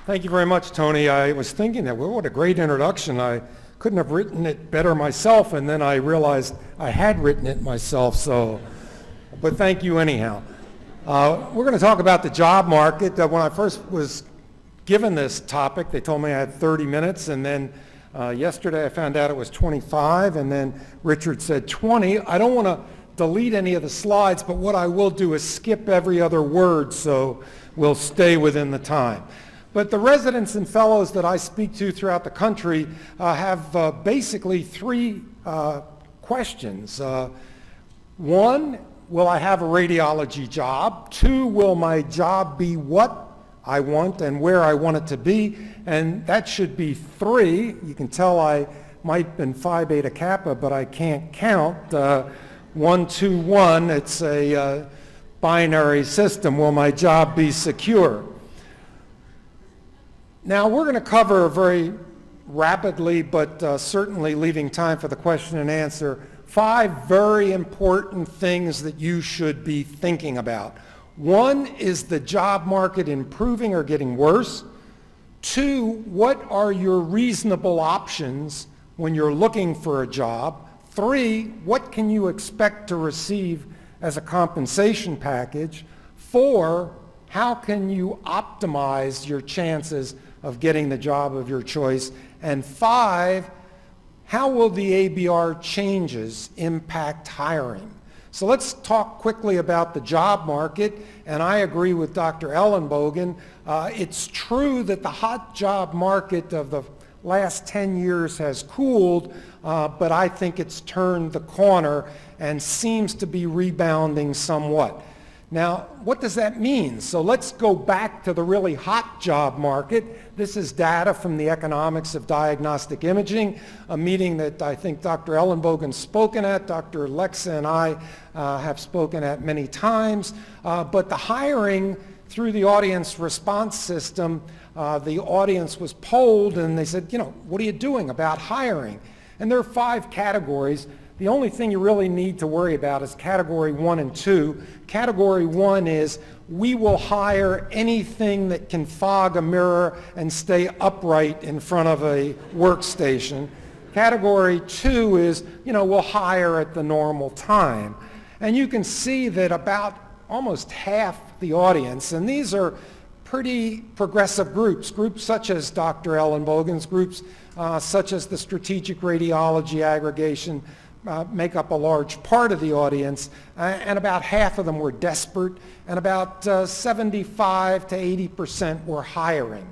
Thank you very much, Tony. I was thinking that, well, what a great introduction. I couldn't have written it better myself, and then I realized I had written it myself, but thank you anyhow. We're going to talk about the job market. When I first was given this topic, they told me I had 30 minutes, and then yesterday I found out it was 25, and then Richard said 20. I don't want to delete any of the slides, but what I will do is skip every other word so we'll stay within the time. But the residents and fellows that I speak to throughout the country have basically three questions. One, will I have a radiology job? Two, will my job be what I want and where I want it to be? And that should be three. You can tell I might have been Phi Beta Kappa, but I can't count. 1, 2, 1, it's a binary system. Will my job be secure? Now, we're going to cover very rapidly, but certainly leaving time for the question and answer, 5 very important things that you should be thinking about. 1, is the job market improving or getting worse? 2, what are your reasonable options when you're looking for a job? 3, what can you expect to receive as a compensation package? 4, how can you optimize your chances of getting the job of your choice? And 5, how will the ABR changes impact hiring? So let's talk quickly about the job market, and I agree with Dr. Ellenbogen. It's true that the hot job market of the last 10 years has cooled, but I think it's turned the corner and seems to be rebounding somewhat. Now, what does that mean? So let's go back to the really hot job market. This is data from the Economics of Diagnostic Imaging, a meeting that I think Dr. Ellenbogen's spoken at, Dr. Lexa and I have spoken at many times. But the hiring through the audience response system, the audience was polled and they said, what are you doing about hiring? And there are 5 categories. The only thing you really need to worry about is category 1 and 2. Category 1 is we will hire anything that can fog a mirror and stay upright in front of a workstation. Category 2 is, we'll hire at the normal time. And you can see that about almost half the audience, and these are pretty progressive groups such as Dr. Ellenbogen's, groups such as the Strategic Radiology Aggregation, make up a large part of the audience, and about half of them were desperate, and about 75 to 80% were hiring.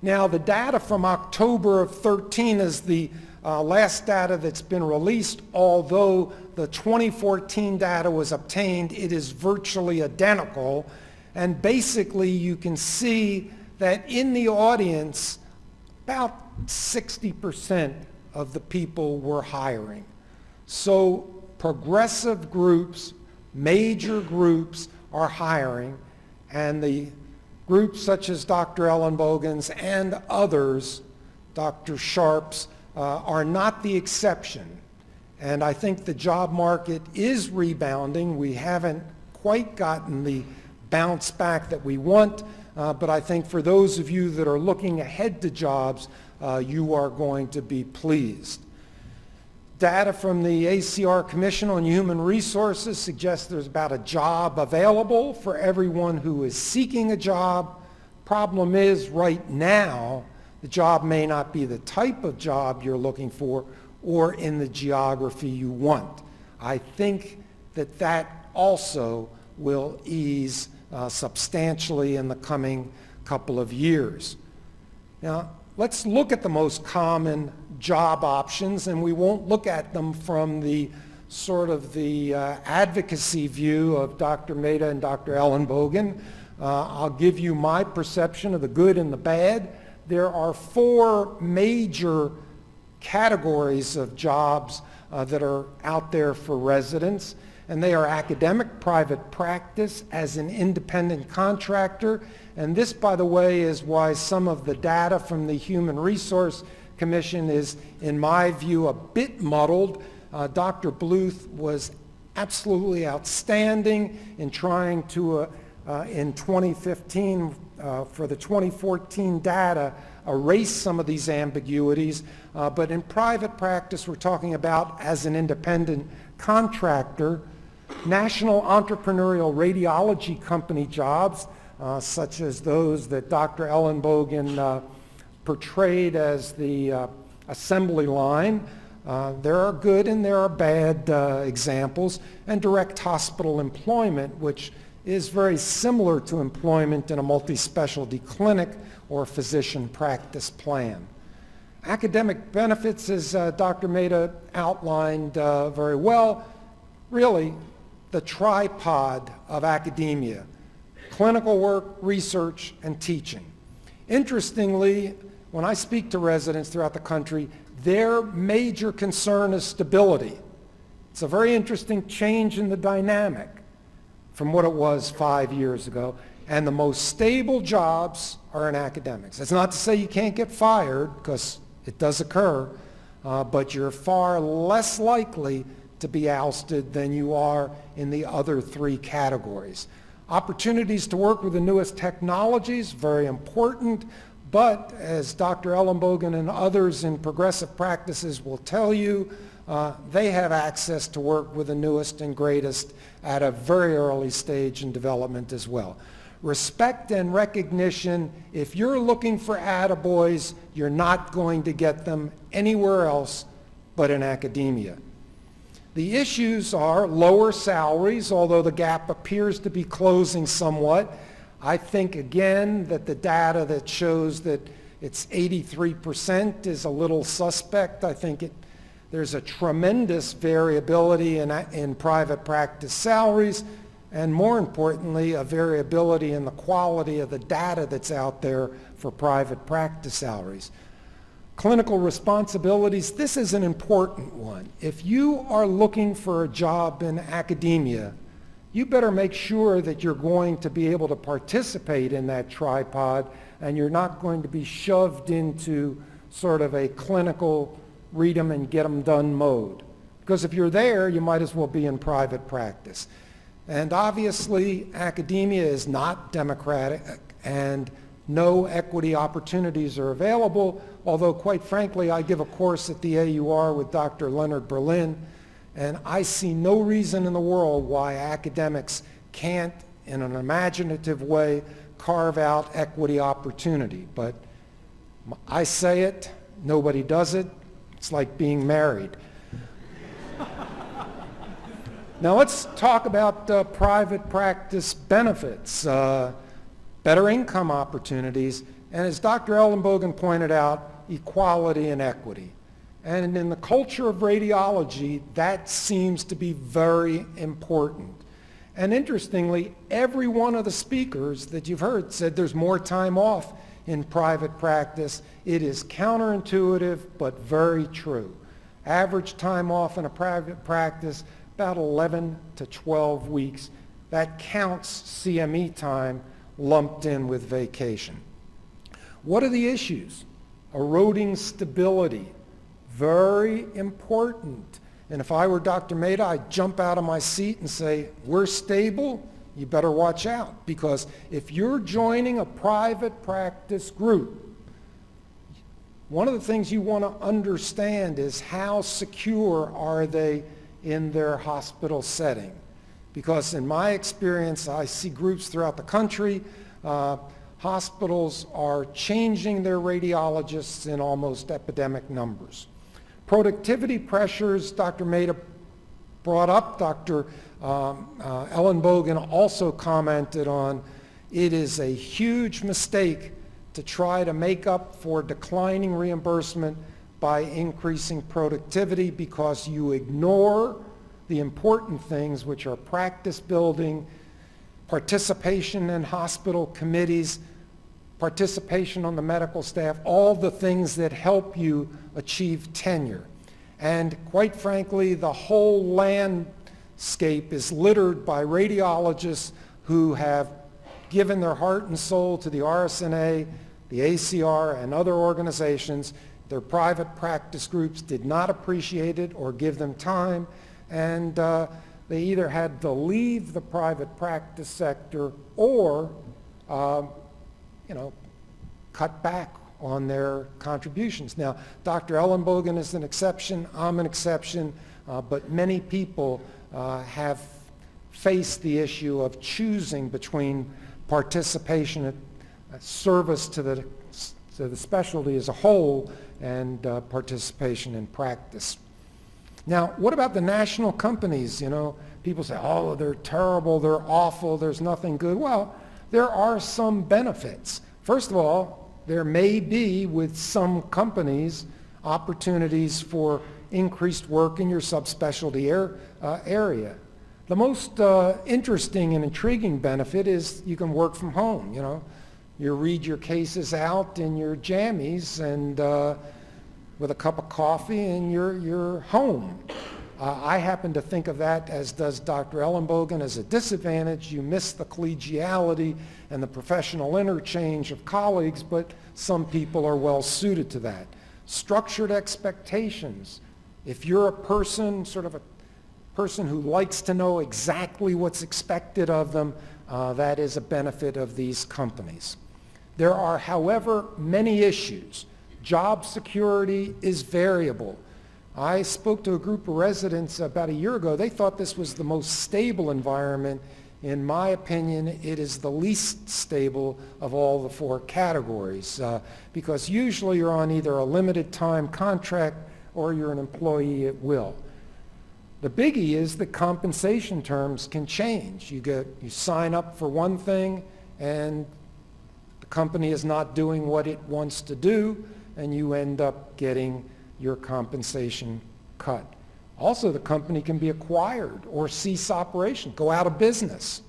Now, the data from October of 13 is the last data that's been released. Although the 2014 data was obtained, it is virtually identical, and basically you can see that in the audience, about 60% of the people were hiring. So progressive groups, major groups are hiring, and the groups such as Dr. Ellenbogen's and others, Dr. Sharp's, are not the exception. And I think the job market is rebounding. We haven't quite gotten the bounce back that we want, but I think for those of you that are looking ahead to jobs, you are going to be pleased. Data from the ACR Commission on Human Resources suggests there's about a job available for everyone who is seeking a job. Problem is, right now, the job may not be the type of job you're looking for or in the geography you want. I think that that also will ease substantially in the coming couple of years. Now, let's look at the most common job options, and we won't look at them from the sort of the advocacy view of Dr. Mehta and Dr. Ellenbogen. I'll give you my perception of the good and the bad. There are 4 major categories of jobs that are out there for residents, and they are academic private practice as an independent contractor. And this, by the way, is why some of the data from the Human Resource Commission is, in my view, a bit muddled. Dr. Bluth was absolutely outstanding in trying to in 2015 for the 2014 data erased some of these ambiguities, but in private practice we're talking about as an independent contractor, national entrepreneurial radiology company jobs, such as those that Dr. Ellenbogen portrayed as the assembly line. There are good and there are bad examples, and direct hospital employment, which is very similar to employment in a multi-specialty clinic or physician practice plan. Academic benefits, as Dr. Mehta outlined very well, really the tripod of academia: clinical work, research, and teaching. Interestingly, when I speak to residents throughout the country, their major concern is stability. It's a very interesting change in the dynamic from what it was 5 years ago, and the most stable jobs are in academics. That's not to say you can't get fired, because it does occur, but you're far less likely to be ousted than you are in the other three categories. Opportunities to work with the newest technologies, very important, but as Dr. Ellenbogen and others in progressive practices will tell you, they have access to work with the newest and greatest at a very early stage in development as well. Respect and recognition, if you're looking for attaboys, you're not going to get them anywhere else but in academia. The issues are lower salaries, although the gap appears to be closing somewhat. I think, again, that the data that shows that it's 83% is a little suspect. I think there's a tremendous variability in private practice salaries, and more importantly, a variability in the quality of the data that's out there for private practice salaries. Clinical responsibilities, this is an important one. If you are looking for a job in academia, you better make sure that you're going to be able to participate in that tripod, and you're not going to be shoved into sort of a clinical read them and get them done mode. Because if you're there, you might as well be in private practice. And obviously, academia is not democratic, and no equity opportunities are available, although quite frankly, I give a course at the AUR with Dr. Leonard Berlin, and I see no reason in the world why academics can't, in an imaginative way, carve out equity opportunity. But I say it, nobody does it. It's like being married. Now let's talk about private practice benefits, better income opportunities, and as Dr. Ellenbogen pointed out, equality and equity. And in the culture of radiology, that seems to be very important. And interestingly, every one of the speakers that you've heard said there's more time off in private practice. It is counterintuitive, but very true. Average time off in a private practice, about 11 to 12 weeks. That counts CME time lumped in with vacation. What are the issues? Eroding stability, very important. And if I were Dr. Mehta, I'd jump out of my seat and say, we're stable, you better watch out. Because if you're joining a private practice group, one of the things you want to understand is how secure are they in their hospital setting. Because in my experience, I see groups throughout the country, hospitals are changing their radiologists in almost epidemic numbers. Productivity pressures, Dr. Mehta brought up, Dr. Ellenbogen also commented on, it is a huge mistake to try to make up for declining reimbursement by increasing productivity, because you ignore the important things, which are practice building, participation in hospital committees, participation on the medical staff, all the things that help you achieve tenure. And quite frankly, the whole landscape is littered by radiologists who have given their heart and soul to the RSNA, the ACR, and other organizations. Their private practice groups did not appreciate it or give them time, and they either had to leave the private practice sector or, cut back on their contributions. Now, Dr. Ellenbogen is an exception, I'm an exception, but many people have faced the issue of choosing between participation at service to the specialty as a whole and participation in practice. Now, what about the national companies? People say, oh, they're terrible, they're awful, there's nothing good. Well, there are some benefits. First of all, there may be, with some companies, opportunities for increased work in your subspecialty area. The most interesting and intriguing benefit is you can work from home. You read your cases out in your jammies and with a cup of coffee and you're home. I happen to think of that, as does Dr. Ellenbogen, as a disadvantage. You miss the collegiality and the professional interchange of colleagues, but some people are well suited to that. Structured expectations. If you're a person, sort of a person who likes to know exactly what's expected of them, that is a benefit of these companies. There are, however, many issues. Job security is variable. I spoke to a group of residents about a year ago. They thought this was the most stable environment. In my opinion, it is the least stable of all the four categories because usually you're on either a limited time contract or you're an employee at will. The biggie is that compensation terms can change. You sign up for one thing and the company is not doing what it wants to do, and you end up getting your compensation cut. Also, the company can be acquired or cease operation, go out of business.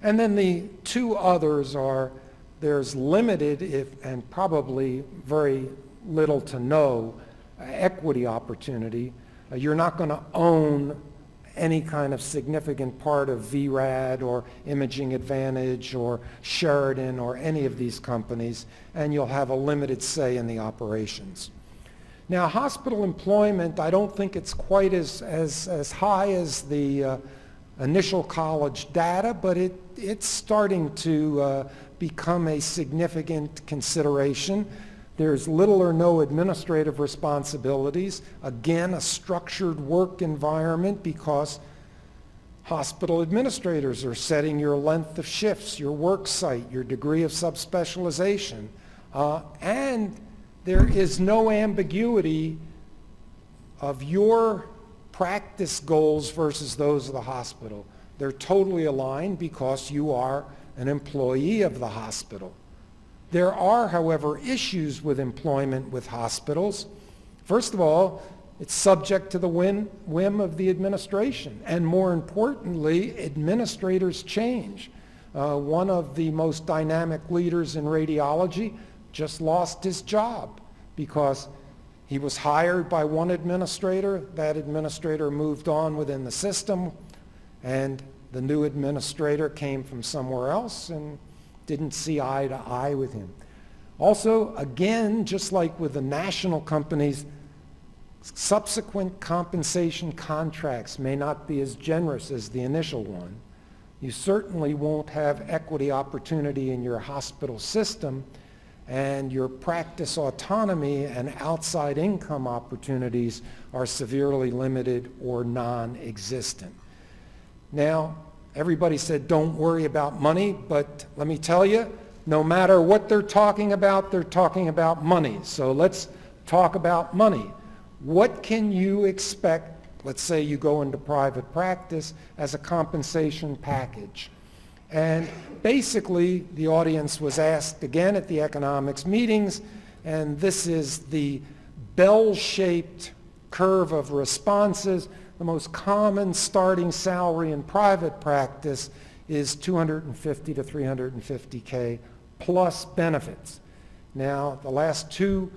And then the two others are, there's limited and probably very little to no equity opportunity. You're not going to own any kind of significant part of VRAD or Imaging Advantage or Sheridan or any of these companies, and you'll have a limited say in the operations. Now, hospital employment, I don't think it's quite as high as the initial college data, but it's starting to become a significant consideration. There's little or no administrative responsibilities. Again, a structured work environment because hospital administrators are setting your length of shifts, your work site, your degree of subspecialization, and there is no ambiguity of your practice goals versus those of the hospital. They're totally aligned because you are an employee of the hospital. There are, however, issues with employment with hospitals. First of all, it's subject to the whim of the administration, and more importantly, administrators change. One of the most dynamic leaders in radiology just lost his job because he was hired by one administrator, that administrator moved on within the system, and the new administrator came from somewhere else and didn't see eye to eye with him. Also, again, just like with the national companies, subsequent compensation contracts may not be as generous as the initial one. You certainly won't have equity opportunity in your hospital system, and your practice autonomy and outside income opportunities are severely limited or non-existent. Now, everybody said don't worry about money, but let me tell you, no matter what they're talking about money. So let's talk about money. What can you expect, let's say you go into private practice, as a compensation package? And basically, the audience was asked again at the economics meetings, and this is the bell-shaped curve of responses. The most common starting salary in private practice is $250 to $350K plus benefits. Now, the last two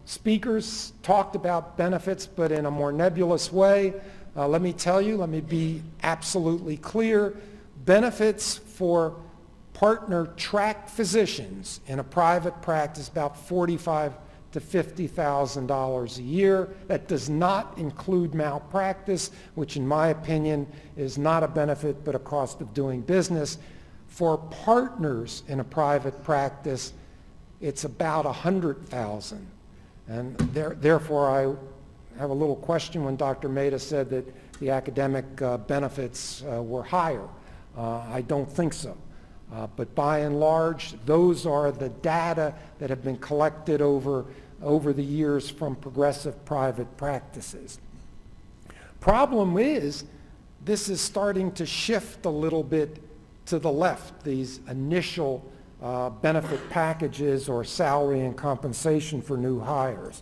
speakers talked about benefits, but in a more nebulous way. Let me tell you, let me be absolutely clear. Benefits for partner track physicians in a private practice, about $45 to $50,000 a year. That does not include malpractice, which in my opinion is not a benefit but a cost of doing business. For partners in a private practice, it's about $100,000. And therefore, I have a little question when Dr. Mehta said that the academic benefits were higher. I don't think so. But by and large, those are the data that have been collected over the years from progressive private practices. Problem is, this is starting to shift a little bit to the left, these initial benefit packages or salary and compensation for new hires.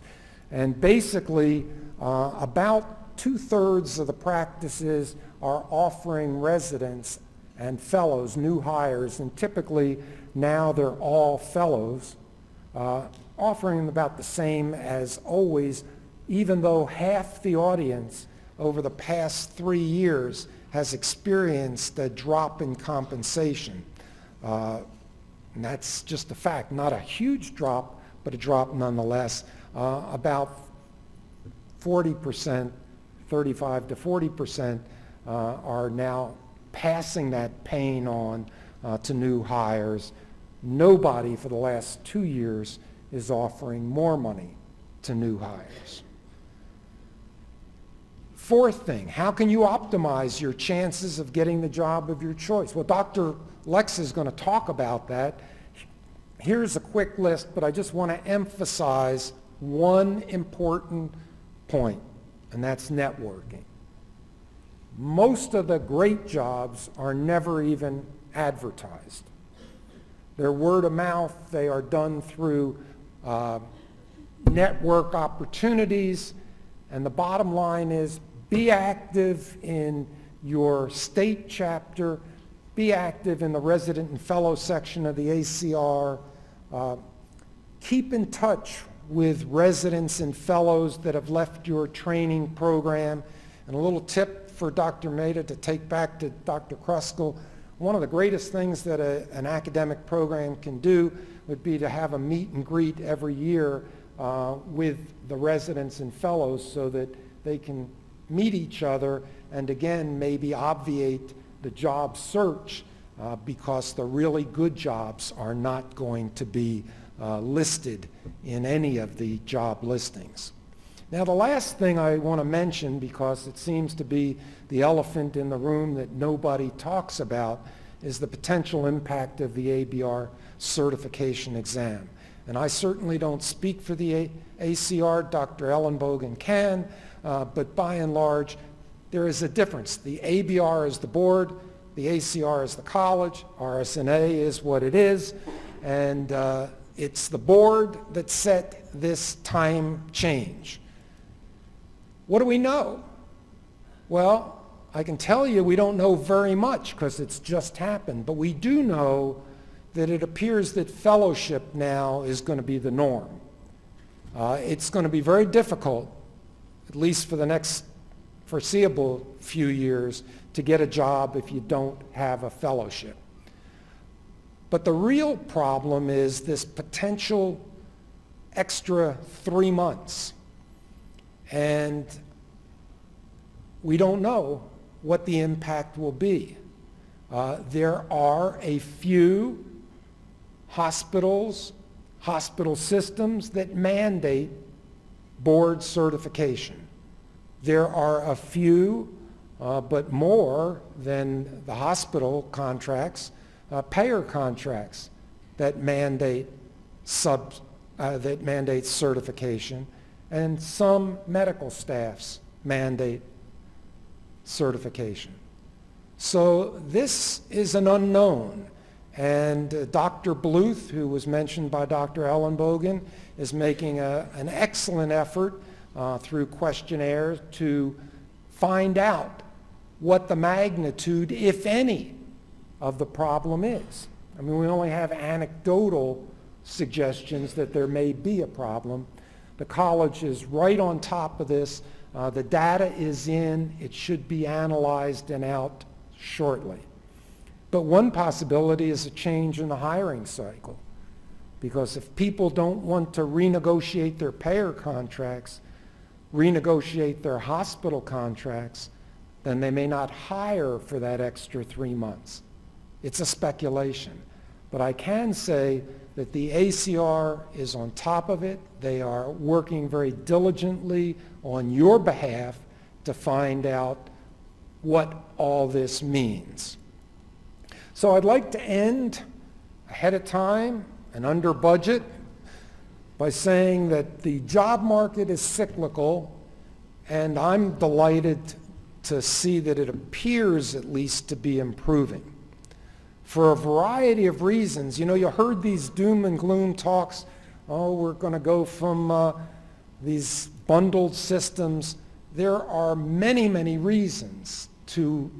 And basically, about 2/3 of the practices are offering residents and fellows, new hires, and typically now they're all fellows, offering them about the same as always, even though half the audience over the past 3 years has experienced a drop in compensation. And that's just a fact, not a huge drop, but a drop nonetheless. About 40%, 35 to 40% are now passing that pain on to new hires. Nobody for the last 2 years is offering more money to new hires. Fourth thing, how can you optimize your chances of getting the job of your choice? Well, Dr. Lex is going to talk about that. Here's a quick list, but I just want to emphasize one important point, and that's networking. Most of the great jobs are never even advertised. They're word of mouth. They are done through network opportunities. And the bottom line is be active in your state chapter. Be active in the resident and fellow section of the ACR. Keep in touch with residents and fellows that have left your training program. And a little tip for Dr. Mehta to take back to Dr. Kruskal, one of the greatest things that an academic program can do would be to have a meet and greet every year with the residents and fellows so that they can meet each other and again maybe obviate the job search because the really good jobs are not going to be listed in any of the job listings. Now the last thing I want to mention, because it seems to be the elephant in the room that nobody talks about, is the potential impact of the ABR certification exam. And I certainly don't speak for the ACR, Dr. Ellenbogen can, but by and large there is a difference. The ABR is the board, the ACR is the college, RSNA is what it is, and it's the board that set this time change. What do we know? Well, I can tell you we don't know very much because it's just happened, but we do know that it appears that fellowship now is going to be the norm. It's going to be very difficult, at least for the next foreseeable few years, to get a job if you don't have a fellowship. But the real problem is this potential extra 3 months. And we don't know what the impact will be. There are a few hospitals, hospital systems that mandate board certification. There are a few, but more than the hospital contracts, payer contracts that mandate certification, and some medical staffs mandate certification. So this is an unknown, and Dr. Bluth, who was mentioned by Dr. Ellenbogen, is making an excellent effort through questionnaires to find out what the magnitude, if any, of the problem is. I mean, we only have anecdotal suggestions that there may be a problem. The college is right on top of this. The data is in. It should be analyzed and out shortly. But one possibility is a change in the hiring cycle. Because if people don't want to renegotiate their payer contracts, renegotiate their hospital contracts, then they may not hire for that extra 3 months. It's a speculation. But I can say that the ACR is on top of it. They are working very diligently on your behalf to find out what all this means. So I'd like to end ahead of time and under budget by saying that the job market is cyclical, and I'm delighted to see that it appears at least to be improving. For a variety of reasons. You know, you heard these doom and gloom talks, oh, we're going to go from these bundled systems. There are many, many reasons to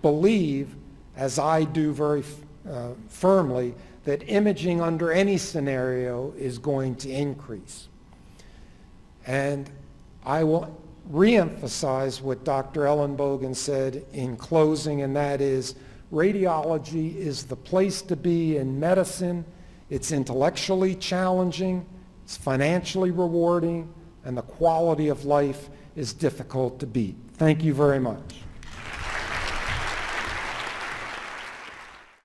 believe, as I do very firmly, that imaging under any scenario is going to increase. And I will reemphasize what Dr. Ellenbogen said in closing, and that is, radiology is the place to be in medicine. It's intellectually challenging, it's financially rewarding, and the quality of life is difficult to beat. Thank you very much.